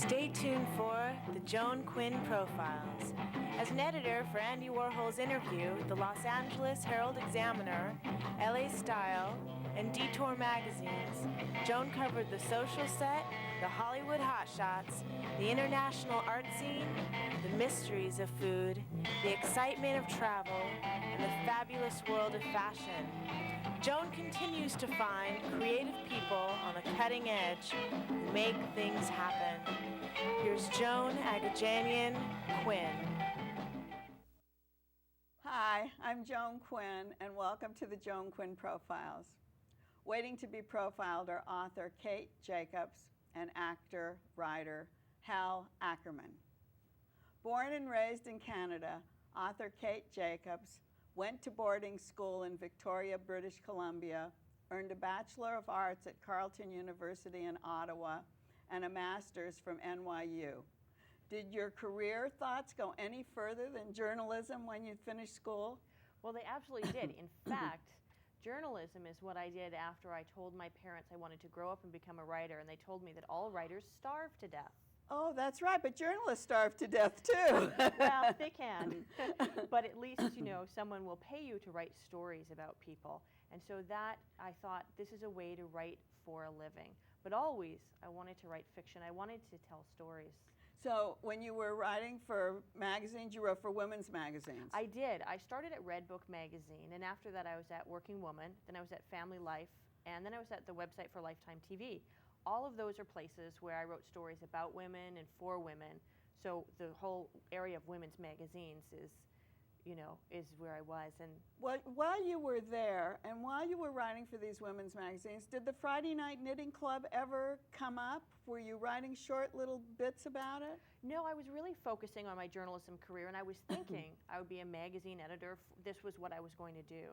Stay tuned for the Joan Quinn Profiles. As an editor for Andy Warhol's Interview, the Los Angeles Herald-Examiner, LA Style, and Detour magazines, Joan covered the social set, the Hollywood hotshots, the international art scene, the mysteries of food, the excitement of travel, and the fabulous world of fashion. Joan continues to find creative people on the cutting edge who make things happen. Here's Joan Agajanian Quinn. Hi, I'm Joan Quinn, and welcome to the Joan Quinn Profiles. Waiting to be profiled are author Kate Jacobs and actor, writer Hal Ackerman. Born and raised in Canada, author Kate Jacobs went to boarding school in Victoria, British Columbia, earned a Bachelor of Arts at Carleton University in Ottawa, and a master's from NYU. Did your career thoughts go any further than journalism when you finished school? Well, they absolutely did. In fact, journalism is what I did after I told my parents I wanted to grow up and become a writer, and they told me that all writers starve to death. Oh, that's right, but journalists starve to death too. Well, they can. But at least, someone will pay you to write stories about people. And so that, I thought, this is a way to write for a living. But always, I wanted to write fiction. I wanted to tell stories. So when you were writing for magazines, you wrote for women's magazines? I did. I started at Red Book magazine, and after that I was at Working Woman, then I was at Family Life, and then I was at the website for Lifetime TV. All of those are places where I wrote stories about women and for women. So the whole area of women's magazines is where I was. And while you were there and while you were writing for these women's magazines, did the Friday Night Knitting Club ever come up? Were you writing short little bits about it? No, I was really focusing on my journalism career, and I was thinking I would be a magazine editor. This was what I was going to do.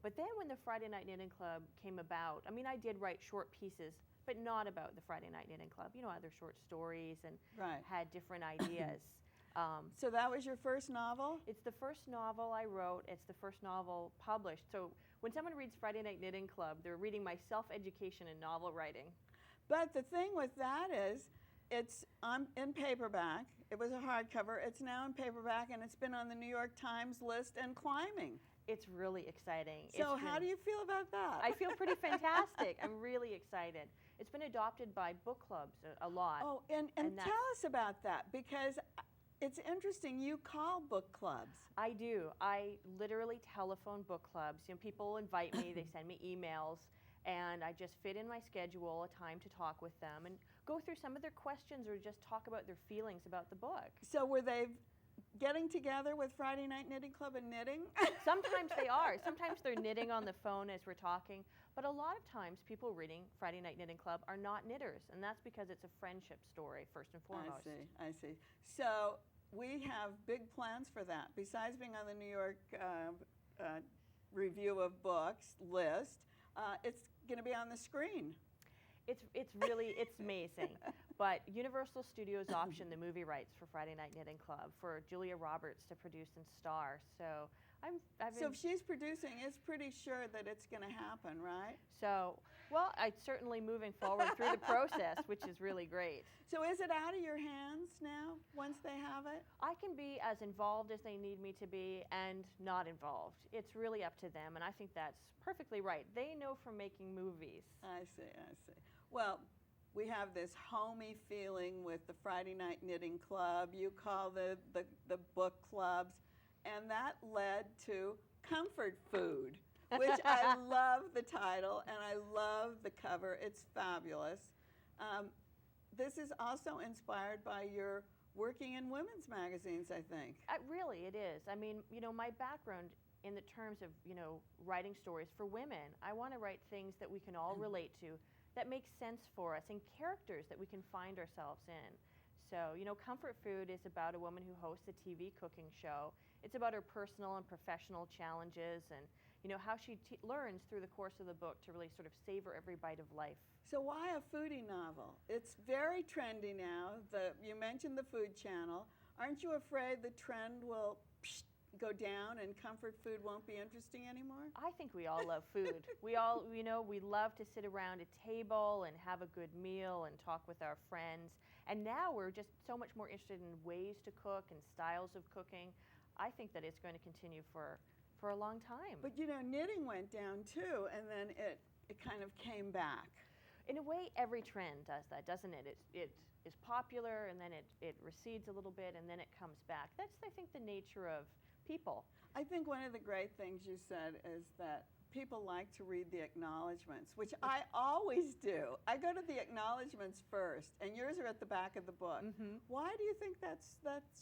But then when the Friday Night Knitting Club came about, I did write short pieces, but not about the Friday Night Knitting Club. Other short stories and had different ideas. So that was your first novel? It's the first novel I wrote. It's the first novel published. So when someone reads Friday Night Knitting Club, they're reading my self-education in novel writing. But the thing with that is, it's in paperback. It was a hardcover. It's now in paperback, and it's been on the New York Times list and climbing. It's really exciting. So how do you feel about that? I feel pretty fantastic. I'm really excited. It's been adopted by book clubs a lot. Oh, and tell us about that, because it's interesting. You call book clubs. I do. I literally telephone book clubs. People invite me. They send me emails. And I just fit in my schedule a time to talk with them and go through some of their questions or just talk about their feelings about the book. So were they getting together with Friday Night Knitting Club and knitting? Sometimes they are. Sometimes they're knitting on the phone as we're talking. But a lot of times people reading Friday Night Knitting Club are not knitters. And that's because it's a friendship story, first and foremost. I see. So we have big plans for that. Besides being on the New York Review of Books list, it's going to be on the screen. It's amazing. But Universal Studios optioned the movie rights for Friday Night Knitting Club for Julia Roberts to produce and star. So So if she's producing, it's pretty sure that it's going to happen, right? So, well, I'm certainly moving forward through the process, which is really great. So is it out of your hands now, once they have it? I can be as involved as they need me to be and not involved. It's really up to them, and I think that's perfectly right. They know from making movies. I see. Well, we have this homey feeling with the Friday Night Knitting Club. You call the book clubs, and that led to Comfort Food, which I love the title, and I love the cover. It's fabulous. This is also inspired by your working in women's magazines, I think. Really, it is. My background in the terms of, writing stories for women, I want to write things that we can all relate to, that make sense for us, and characters that we can find ourselves in. So, Comfort Food is about a woman who hosts a TV cooking show. It's about her personal and professional challenges and, how she learns through the course of the book to really sort of savor every bite of life. So why a foodie novel? It's very trendy now. You mentioned the Food Channel. Aren't you afraid the trend will go down and comfort food won't be interesting anymore? I think we all love food. We all, we love to sit around a table and have a good meal and talk with our friends. And now we're just so much more interested in ways to cook and styles of cooking. I think that it's going to continue for a long time. But knitting went down too, and then it kind of came back. In a way, every trend does that, doesn't it? It is popular, and then it recedes a little bit, and then it comes back. That's, I think, the nature of people. I think one of the great things you said is that people like to read the acknowledgments, which I always do. I go to the acknowledgments first, and yours are at the back of the book. Mm-hmm. Why do you think that's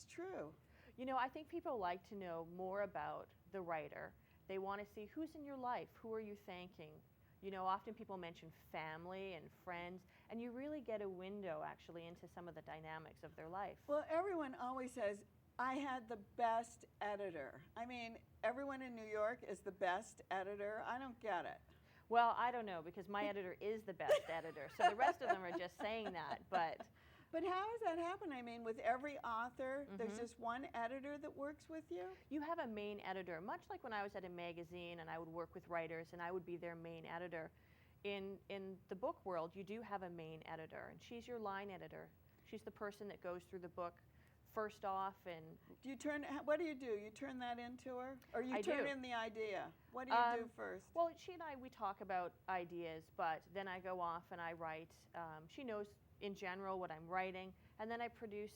true? I think people like to know more about the writer. They want to see who's in your life, who are you thanking. Often people mention family and friends, and you really get a window actually into some of the dynamics of their life. Well, everyone always says, I had the best editor. I mean, everyone in New York is the best editor. I don't get it. Well, I don't know, because my editor is the best editor, so the rest of them are just saying that. But how does that happen? I mean, with every author, there's Mhm. just one editor that works with you? You have a main editor, much like when I was at a magazine and I would work with writers and I would be their main editor. In the book world, you do have a main editor, and she's your line editor. She's the person that goes through the book first off, and What do? You turn that into her? Or you I turn do. in the idea? What do you do first? well, she and I, we talk about ideas, but then I go off and I write. She knows in general what I'm writing, and then I produce,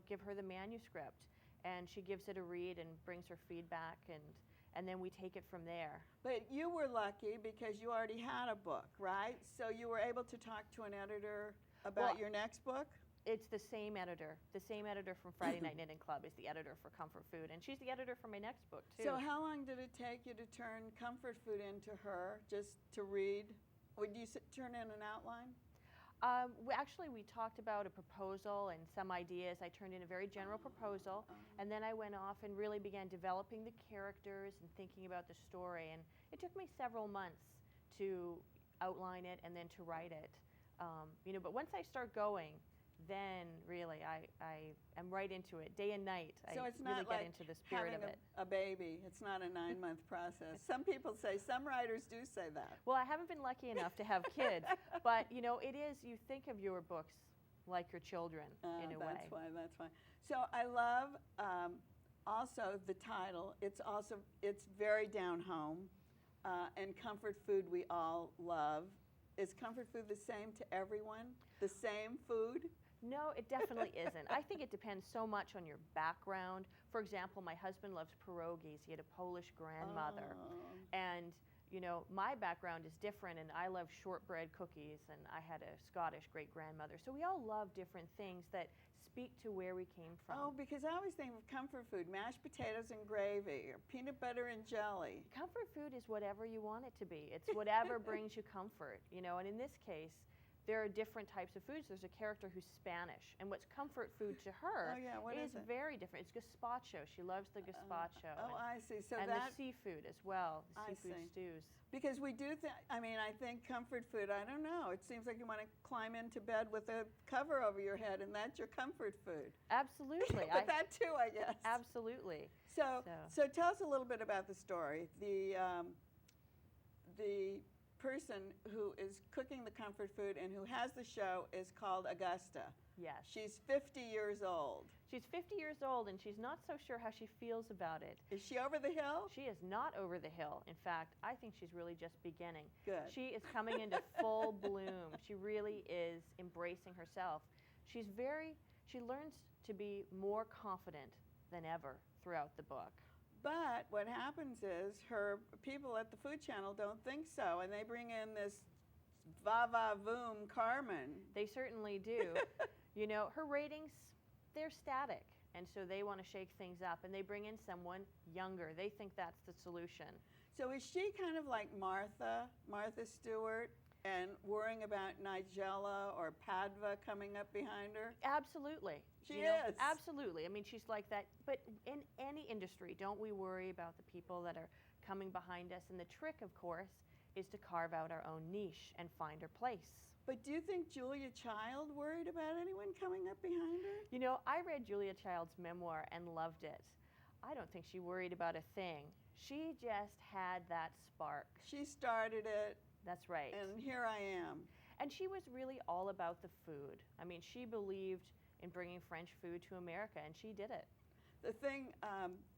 give her the manuscript, and she gives it a read and brings her feedback, and then we take it from there. But you were lucky because you already had a book, right? So you were able to talk to an editor about Well, your next book? It's the same editor. The same editor from Friday Night Knitting Club is the editor for Comfort Food, and she's the editor for my next book, too. So how long did it take you to turn comfort food into her, just to read? Would you turn in an outline? We talked about a proposal and some ideas. I turned in a very general proposal, and then I went off and really began developing the characters and thinking about the story. And it took me several months to outline it and then to write it. But once I start going, then really I am right into it, day and night. So it's I not really like get into the spirit having of it. a baby. It's not a 9-month process. Some people say, some writers do say that. Well, I haven't been lucky enough to have kids, but it is, you think of your books like your children in a way. That's why. So I love also the title. It's very down home, and comfort food we all love. Is comfort food the same to everyone? The same food? No, it definitely isn't. I think it depends so much on your background. For example, my husband loves pierogies. He had a Polish grandmother. Oh. And, my background is different, and I love shortbread cookies, and I had a Scottish great-grandmother. So we all love different things that speak to where we came from. Oh, because I always think of comfort food, mashed potatoes and gravy, or peanut butter and jelly. Comfort food is whatever you want it to be. It's whatever brings you comfort, and in this case, there are different types of foods. There's a character who's Spanish, and what's comfort food to her what is it? very different. It's gazpacho. She loves the gazpacho. I see. So and that the seafood as well, I the seafood see. stews. Because we do I think comfort food, I don't know, it seems like you want to climb into bed with a cover over your head, and that's your comfort food. Absolutely. But that too, I guess. Absolutely. So tell us a little bit about the story. The person who is cooking the comfort food and who has the show is called Augusta. Yes. She's 50 years old. She's 50 years old, and she's not so sure how she feels about it. Is she over the hill? She is not over the hill. In fact, I think she's really just beginning. Good. She is coming into full bloom. She really is embracing herself. She learns to be more confident than ever throughout the book. But what happens is her people at the Food Channel don't think so, and they bring in this va-va-voom Carmen. They certainly do. Her ratings, they're static, and so they want to shake things up, and they bring in someone younger. They think that's the solution. So is she kind of like Martha Stewart, and worrying about Nigella or Padva coming up behind her? Absolutely. She is. Absolutely. I mean, she's like that. But in any industry, don't we worry about the people that are coming behind us? And the trick, of course, is to carve out our own niche and find her place. But do you think Julia Child worried about anyone coming up behind her? I read Julia Child's memoir and loved it. I don't think she worried about a thing. She just had that spark. She started it. That's right. And here I am. And she was really all about the food. I mean, she believed in bringing French food to America, and she did it. The thing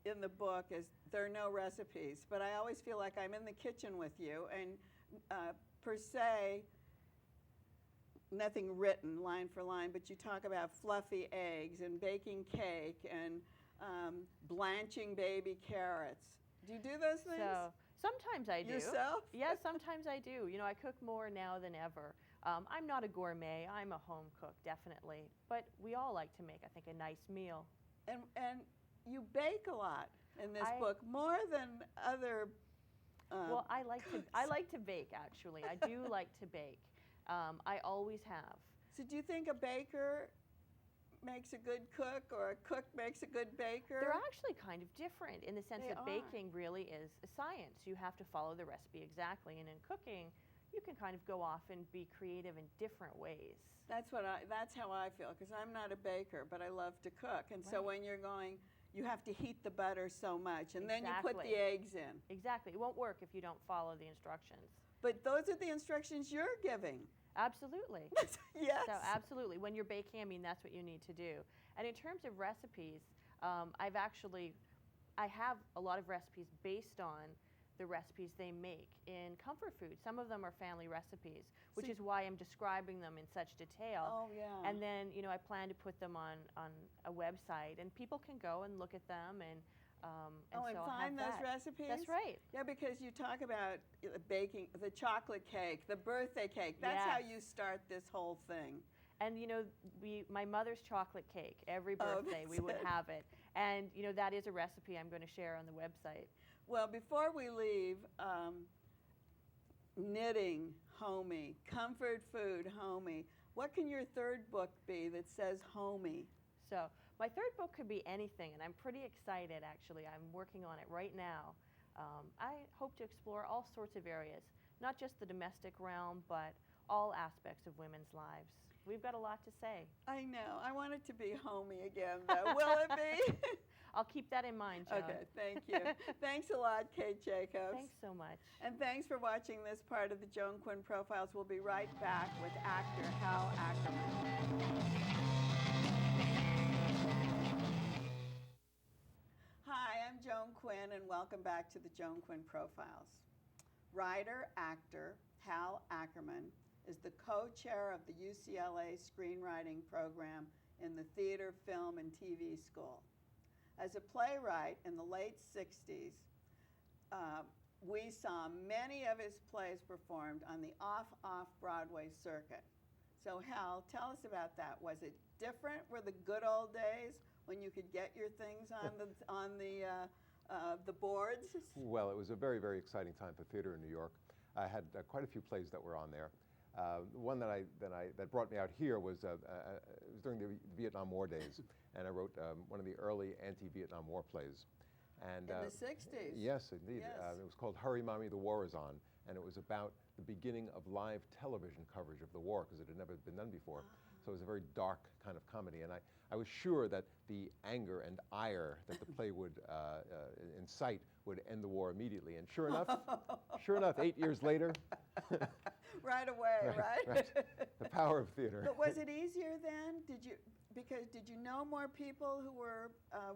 in the book is there are no recipes, but I always feel like I'm in the kitchen with you, and per se, nothing written line for line, but you talk about fluffy eggs and baking cake and blanching baby carrots. Do you do those things? So sometimes I do. Yourself? Yes, sometimes I do. You know, I cook more now than ever. I'm not a gourmet. I'm a home cook, definitely. But we all like to make, I think, a nice meal. And you bake a lot in this book, more than other. Well, I like to bake, actually. I do like to bake. I always have. So do you think a baker makes a good cook, or a cook makes a good baker? They're actually kind of different in the sense They that are. baking really is a science. You have to follow the recipe exactly, and in cooking, you can kind of go off and be creative in different ways. That's how I feel, because I'm not a baker, but I love to cook. And so when you're going, you have to heat the butter so much, and then you put the eggs in. Exactly. It won't work if you don't follow the instructions. But those are the instructions you're giving. Absolutely. Yes. So absolutely. When you're baking, I mean, that's what you need to do. And in terms of recipes, I have a lot of recipes based on the recipes they make in comfort food. Some of them are family recipes, which is why I'm describing them in such detail. Oh, yeah. And then, you know, I plan to put them on a website, and people can go and look at them and find those recipes? That's right. Yeah, because you talk about baking, the chocolate cake, the birthday cake. That's how you start this whole thing. And, you know, my mother's chocolate cake, every birthday we would have it. And, you know, that is a recipe I'm going to share on the website. Well, before we leave, knitting, homey, comfort food, homey. What can your third book be that says homey? So my third book could be anything, and I'm pretty excited, actually. I'm working on it right now. I hope to explore all sorts of areas, not just the domestic realm, but all aspects of women's lives. We've got a lot to say. I know. I want it to be homey again, though. Will it be? I'll keep that in mind, Joan. Okay, thank you. Thanks a lot, Kate Jacobs. Thanks so much. And thanks for watching this part of the Joan Quinn Profiles. We'll be right back with actor Hal Ackerman. Hi, I'm Joan Quinn, and welcome back to the Joan Quinn Profiles. Writer-actor Hal Ackerman is the co-chair of the UCLA screenwriting program in the Theater, Film, and TV School. As a playwright in the late 60s, we saw many of his plays performed on the off-Broadway circuit. So Hal, tell us about that. Was it different? Were the good old days when you could get your things on the boards? Well, it was a very, very exciting time for theater in New York. I had quite a few plays that were on there. One that brought me out here was it was during the Vietnam War days, and I wrote one of the early anti-Vietnam War plays. And, in the 60s? Yes, indeed. Yes. It was called Hurry, Mommy, the War is On, and it was about the beginning of live television coverage of the war, because it had never been done before. So it was a very dark kind of comedy, and I was sure that the anger and ire that the play would incite would end the war immediately. And sure enough, 8 years later. Right away, right? The power of theater. But was it easier then? Did you know more people who were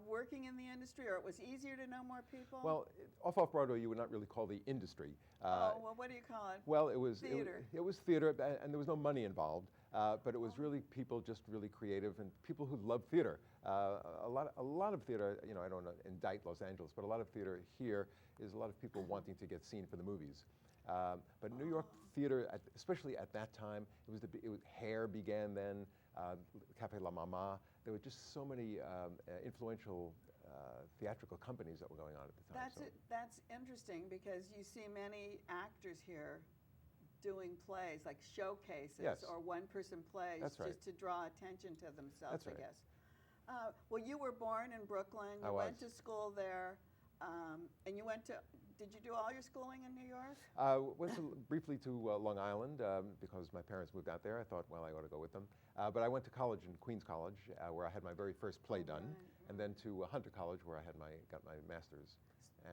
working in the industry, or it was easier to know more people? Well, off-Broadway you would not really call the industry. Well, what do you call it? Well, it was theater. It was theater, and there was no money involved. But it was really people just really creative and people who loved theater. A lot of theater, you know, I don't want to indict Los Angeles, but a lot of theater here is a lot of people wanting to get seen for the movies. But New York theater, especially at that time, it was Hair began then, Café La Mama. There were just so many influential theatrical companies that were going on at the time. That's interesting, because you see many actors here doing plays, like showcases or one-person plays, just to draw attention to themselves, I guess. Well, you were born in Brooklyn. You went to school there, and you went to did you do all your schooling in New York? Went briefly to Long Island because my parents moved out there. I thought, well, I ought to go with them. But I went to college in Queens College, where I had my very first play done, and then to Hunter College, where I got my master's.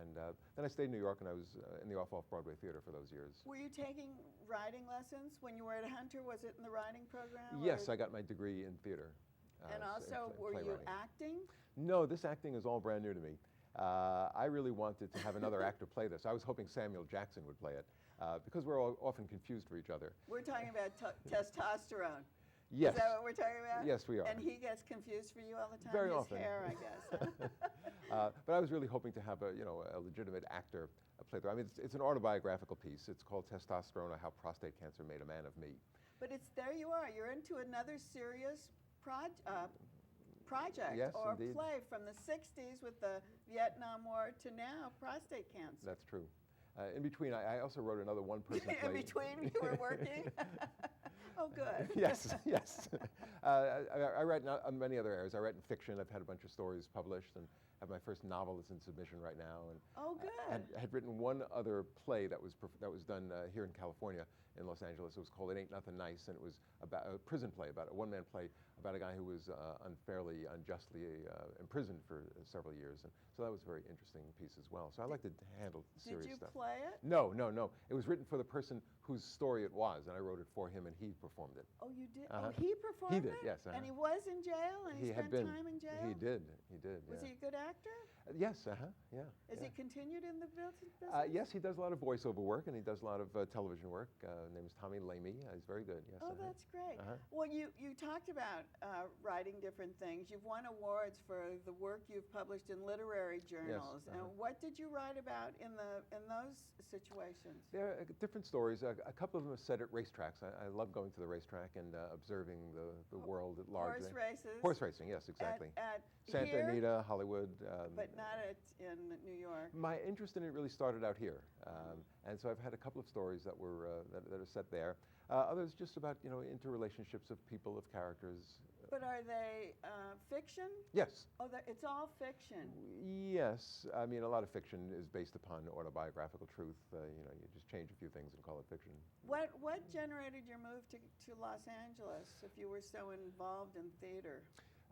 And then I stayed in New York, and I was in the off-Broadway theater for those years. Were you taking writing lessons when you were at Hunter? Was it in the writing program? Yes, I got my degree in theater. And also, were you acting? No, this acting is all brand new to me. I really wanted to have another actor play this. I was hoping Samuel Jackson would play it, because we're all often confused for each other. We're talking about testosterone. Yes. Is that what we're talking about? Yes, we are. And he gets confused for you all the time? Very His often. hair, I guess. But I was really hoping to have a legitimate actor play there. I mean, it's an autobiographical piece. It's called Testosterone, or How Prostate Cancer Made a Man of Me. But there you are. You're into another serious project Yes, or indeed. play from the 60s with the Vietnam War to now, prostate cancer. That's true. In between, I also wrote another one-person play. In between, you were working? Oh, good. Yes, yes. I write in many other areas. I write in fiction. I've had a bunch of stories published, and have my first novel that's in submission right now. And oh, good. I had written one other play that was done here in California, in Los Angeles. It was called It Ain't Nothing Nice, and it was about a prison play, about a one-man play about a guy who was unjustly imprisoned for several years. And so that was a very interesting piece as well. So I like to handle serious stuff. Did you play it? No, no, no. It was written for the person whose story it was, and I wrote it for him, and he performed it. Oh, you did? Oh, he performed He did, it? yes. And he was in jail, and he spent time in jail? He did, Was yeah. he a good actor? Yes, yeah. Has he continued in the business? Yes, he does a lot of voiceover work, and he does a lot of television work. His name is Tommy Lamy. He's very good, yes. Oh, that's great. Well, you talked about writing different things. You've won awards for the work you've published in literary journals. Yes, And what did you write about in those situations? There are different stories. A couple of them are set at racetracks. I love going to the racetrack and observing the world at large. Horse races? Horse racing, yes, exactly. At Santa here? Anita, Hollywood. But not in New York. My interest in it really started out here, and so I've had a couple of stories that are set there. Others just about interrelationships of people, of characters. But are they fiction? Yes. Oh, it's all fiction. Yes. I mean, a lot of fiction is based upon autobiographical truth. You just change a few things and call it fiction. What generated your move to Los Angeles if you were so involved in theater?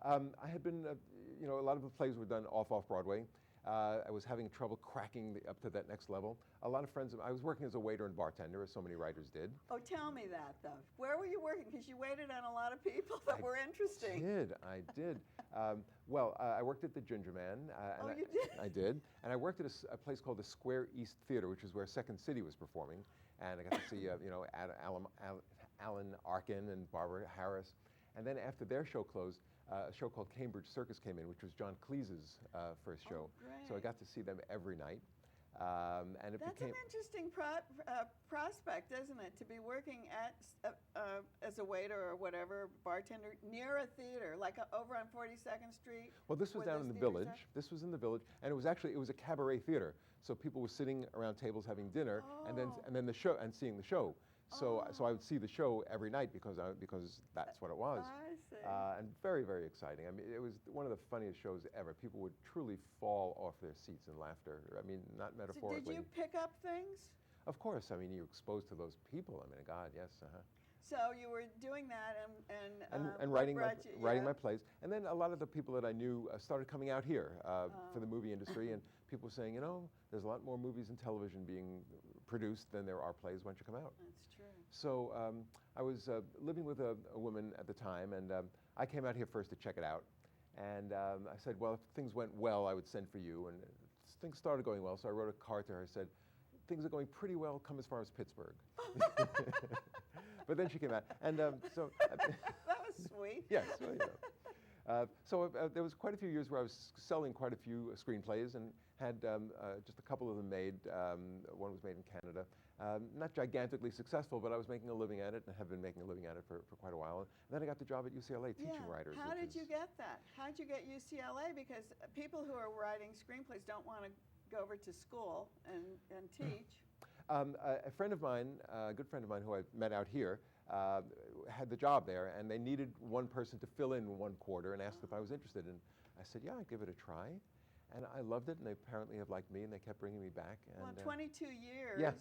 I had been, a lot of the plays were done off Broadway. I was having trouble cracking up to that next level. A lot of friends, I was working as a waiter and bartender, as so many writers did. Oh, tell me that, though. Where were you working? Because you waited on a lot of people that were interesting. I did. I worked at the Ginger Man. You did? I did. And I worked at a place called the Square East Theater, which is where Second City was performing. And I got to see, Alan Arkin and Barbara Harris. And then after their show closed, a show called Cambridge Circus came in, which was John Cleese's first show. Great. So I got to see them every night. And That's an interesting prospect, isn't it? To be working as a waiter or whatever, bartender, near a theater, like over on 42nd Street. Well, this was down in the Village. This was in the Village, and it was a cabaret theater. So people were sitting around tables having dinner, and then the show and seeing the show. So I would see the show every night because that's what it was. I see. And very, very exciting. I mean, it was one of the funniest shows ever. People would truly fall off their seats in laughter. I mean, not metaphorically. So did you pick up things? Of course. I mean, you're exposed to those people. I mean, God, yes. So you were doing that and writing my plays. And then a lot of the people that I knew started coming out here for the movie industry, and people were saying, there's a lot more movies and television being produced than there are plays. Why don't you come out? That's true. So I was living with a woman at the time, and I came out here first to check it out. And I said, well, if things went well, I would send for you. And things started going well, so I wrote a card to her. I said, things are going pretty well, come as far as Pittsburgh. But then she came out, and so... That was sweet. Yes, well, so there was quite a few years where I was selling quite a few screenplays and had just a couple of them made. One was made in Canada. Not gigantically successful, but I was making a living at it and have been making a living at it for quite a while. And then I got the job at UCLA teaching writers. How did you get that? How did you get UCLA? Because people who are writing screenplays don't want to go over to school and teach. A friend of mine, a good friend of mine who I met out here, had the job there, and they needed one person to fill in one quarter and asked if I was interested. And I said, yeah, I'd give it a try. And I loved it, and they apparently have liked me, and they kept bringing me back. And, Well, 22 years. yeah.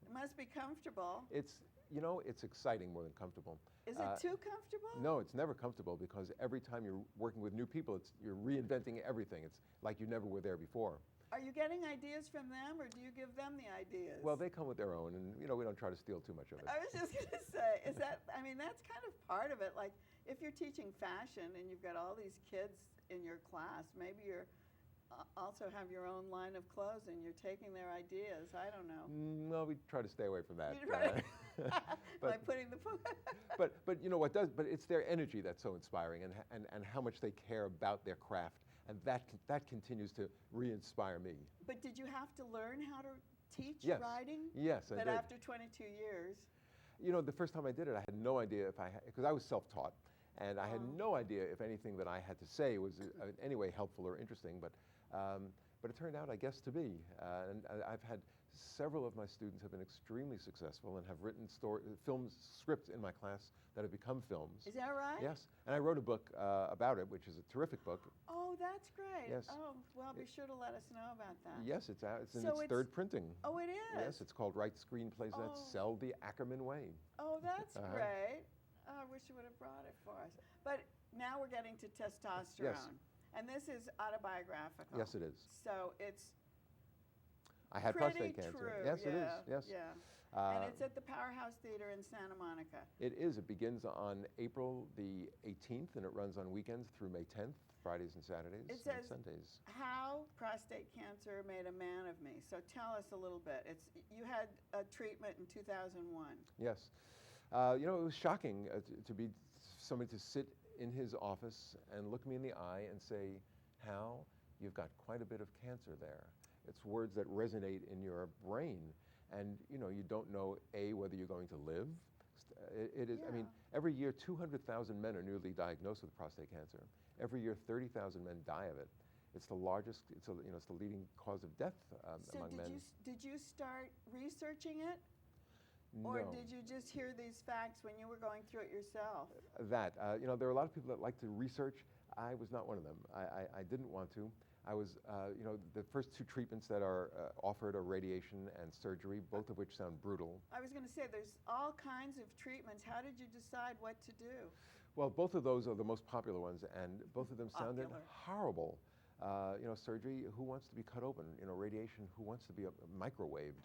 It must be comfortable. It's, you know, it's exciting more than comfortable. Is it too comfortable? No, it's never comfortable because every time you're working with new people, you're reinventing everything. It's like you never were there before. Are you getting ideas from them, or do you give them the ideas? Well, they come with their own, and you know, we don't try to steal too much of it. I was just going to say, is that, I mean, that's kind of part of it. Like, if you're teaching fashion and you've got all these kids in your class, maybe you're also have your own line of clothes and you're taking their ideas. I don't know. No, we try to stay away from that. By putting the but you know what does? But it's their energy that's so inspiring, and how much they care about their craft, and that continues to re-inspire me. But did you have to learn how to teach Yes. writing? Yes, I but did. after 22 years. You know, the first time I did it, I had no idea if because I was self-taught, and I had no idea if anything that I had to say was in any way helpful or interesting. But it turned out, I guess, to be. And I've had several of my students have been extremely successful and have written film scripts in my class that have become films. Is that right? Yes. And I wrote a book about it, which is a terrific book. Oh, that's great. Yes. Oh, well, be sure to let us know about that. Yes, it's out. It's in So its third printing. Oh, it is? Yes, it's called Write Screenplays That Sell the Ackerman Way. Oh, that's great. Oh, I wish you would have brought it for us. But now we're getting to testosterone. Yes. And this is autobiographical. Yes, it is. So it's I had pretty prostate cancer. true. Yes, yeah, it is. Yes. Yeah. And it's at the Powerhouse Theater in Santa Monica. It is. It begins on April the 18th, and it runs on weekends through May 10th, Fridays and Saturdays It and says Sundays. how prostate cancer made a man of me. So tell us a little bit. You had a treatment in 2001. Yes. You know, it was shocking to be somebody to sit in his office and look me in the eye and say, Hal, you've got quite a bit of cancer there. It's words that resonate in your brain. And, you know, you don't know, A, whether you're going to live. It is, I mean, every year 200,000 men are newly diagnosed with prostate cancer. Every year 30,000 men die of it. It's the largest, it's the leading cause of death among men. So did you start researching it? No. Or did you just hear these facts when you were going through it yourself? You know, there are a lot of people that like to research. I was not one of them. I didn't want to. I was, you know, the first two treatments that are offered are radiation and surgery, both of which sound brutal. I was going to say, there's all kinds of treatments. How did you decide what to do? Well, both of those are the most popular ones, and both of them sounded horrible. You know, surgery, who wants to be cut open? You know, radiation, who wants to be microwaved?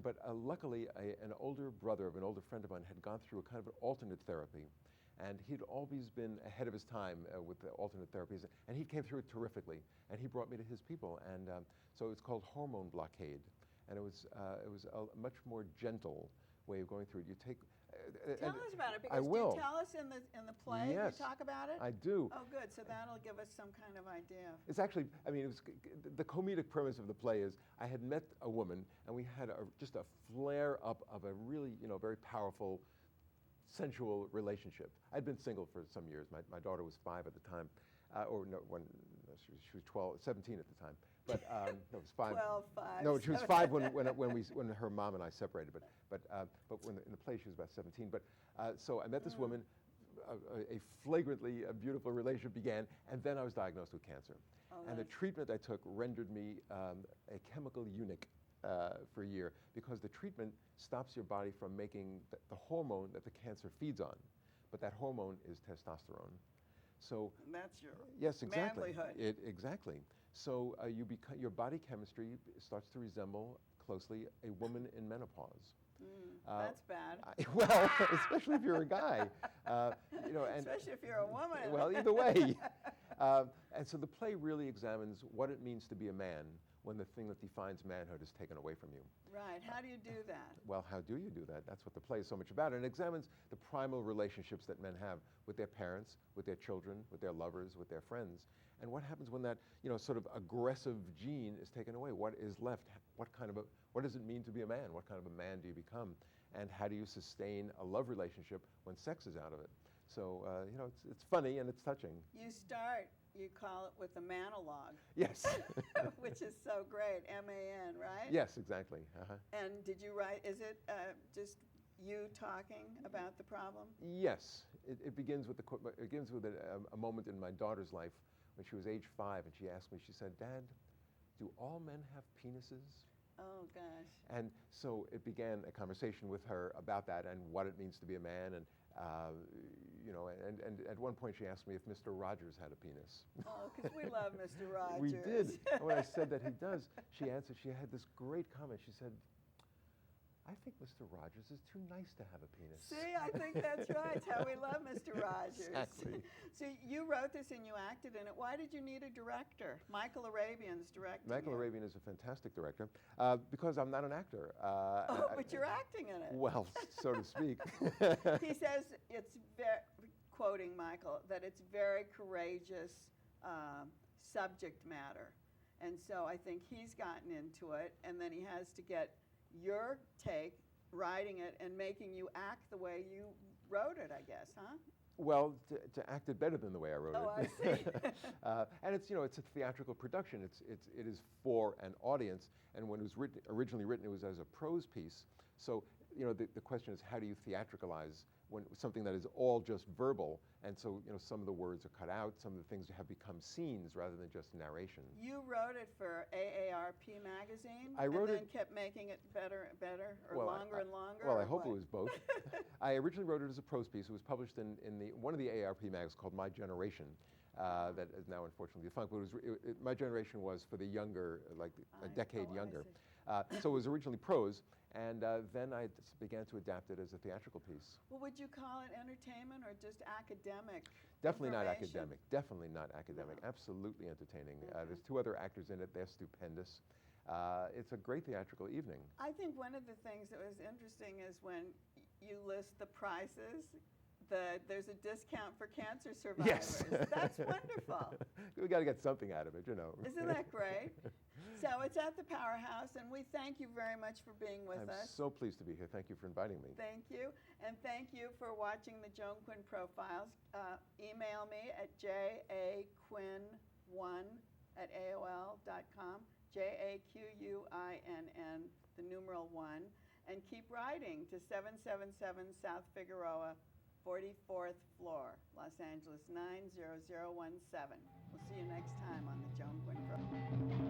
But luckily, an older brother of an older friend of mine had gone through a kind of an alternate therapy. And he'd always been ahead of his time with the alternate therapies. And he came through it terrifically. And he brought me to his people. And so it's called hormone blockade. And it was a much more gentle way of going through it. You take... Tell us about it, because I will. Do you tell us in the play? Yes. You talk about it? I do. Oh, good. So that'll give us some kind of idea. It's actually, I mean, the comedic premise of the play is I had met a woman, and we had just a flare up of a really, you know, very powerful, sensual relationship. I'd been single for some years. My daughter was 5 at the time, she was 17 at the time. But no, it was 5. 12, 5. No, she was 5 when her mom and I separated. But when in the play she was about 17. But so I met this woman. A flagrantly beautiful relationship began, and then I was diagnosed with cancer. And the treatment I took rendered me a chemical eunuch for a year, because the treatment stops your body from making the hormone that the cancer feeds on. But that hormone is testosterone. So And that's your yes, exactly. manlyhood. Exactly. So your body chemistry starts to resemble closely a woman in menopause. That's bad. Well, especially if you're a guy. You know, and especially if you're a woman. Well, either way. And so the play really examines what it means to be a man when the thing that defines manhood is taken away from you. Right. How do you do that? Well, how do you do that? That's what the play is so much about. And it examines the primal relationships that men have with their parents, with their children, with their lovers, with their friends. And what happens when that, you know, sort of aggressive gene is taken away? What is left? What does it mean to be a man? What kind of a man do you become? And how do you sustain a love relationship when sex is out of it? So, you know, it's funny and it's touching. You call it with the monologue. Yes. Which is so great, M-A-N, right? Yes, exactly. And did you write, is it just you talking about the problem? Yes. It begins with a moment in my daughter's life when she was age 5, and she asked me, she said, "Dad, do all men have penises?" Oh, gosh. And so it began a conversation with her about that and what it means to be a man. And, you know, and at one point she asked me if Mr. Rogers had a penis. Oh, because we love Mr. Rogers. We did. And when I said that he does, she answered, she had this great comment. She said, "I think Mr. Rogers is too nice to have a penis." See, I think that's right. It's how we love Mr. Rogers. Exactly. So you wrote this and you acted in it. Why did you need a director? Michael Arabian's directing Michael it. Arabian is a fantastic director because I'm not an actor. But you're acting in it. Well, so to speak. He says it's very, quoting Michael, that it's very courageous subject matter. And so I think he's gotten into it, and then he has to get your take, writing it, and making you act the way you wrote it, I guess, huh? Well, to act it better than the way I wrote Oh, it. I see. And it's, you know, it's a theatrical production. It is for an audience. And when it was originally written, it was as a prose piece. So, you know, the question is, how do you theatricalize when something that is all just verbal? And so, you know, some of the words are cut out. Some of the things have become scenes rather than just narration. You wrote it for AARP magazine, I wrote and then it- kept making it better and better, or Well, longer and longer? Well, or I hope what? it was both. I originally wrote it as a prose piece. It was published in one of the AARP magazines called My Generation, that is now unfortunately defunct. But My Generation was for the younger, like a decade I younger. see. So it was originally prose, and then I began to adapt it as a theatrical piece. Well, would you call it entertainment or just academic? Definitely not information? academic. Definitely not academic. No. Absolutely entertaining. Okay. There's 2 other actors in it. They're stupendous. It's a great theatrical evening. I think one of the things that was interesting is when you list the prices, there's a discount for cancer survivors. Yes. That's wonderful. We got to get something out of it, you know. Isn't that great? So it's at the Powerhouse, and we thank you very much for being with I'm us. so pleased to be here. Thank you for inviting me. Thank you. And thank you for watching the Joan Quinn Profiles. Email me at jaquinn1@aol.com, JAQUINN, the numeral 1, and keep writing to 777 South Figueroa, 44th floor, Los Angeles 90017. We'll see you next time on the Joan Quinn Profiles.